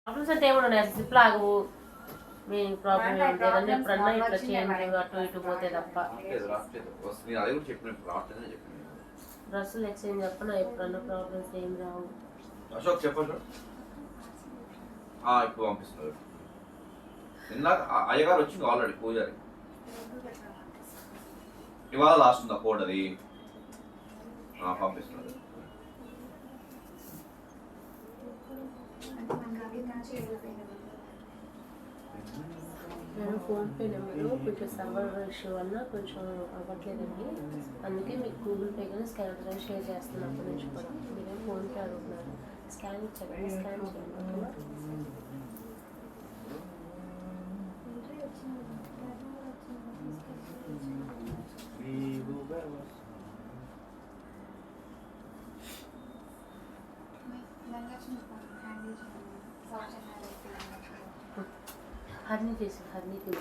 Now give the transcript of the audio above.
Problems అంటే ఏమన్నా slip లాగవు. మీ problem ఏమి లేదండి. ఎప్పుడన్నా ఇట్లా చేంజ్ అటు ఇటు పోతే తప్ప. డ్రెస్సులు ఎక్స్చేంజ్ చెప్పనా ఎప్పుడన్నా ప్రాబ్లమ్స్ ఏం రావు. అశోక్ చెప్పండి. ఇప్పుడు పంపిస్తున్నారు. ఇందాక అయ్యగారు వచ్చింది ఆల్రెడీ పూజారి. ఇవాళ లాస్ట్ ఉందా కోడ్ అది పంపిస్తున్నారు. నేను ఫోన్పే నెంబరు కొంచెం సర్వర్ ఇష్యూ వల్ల కొంచెం అవ్వట్లేదండి. అందుకే మీకు గూగుల్ పే కానీ స్కాన్ షేర్ చేస్తున్నాను అప్పటి నుంచి కూడా. మీరేం ఫోన్పే అడుగుతున్నారు. స్కాన్ ఇచ్చాను, స్కాన్ చేయండి. హర్నీ చేసి హర్నీకి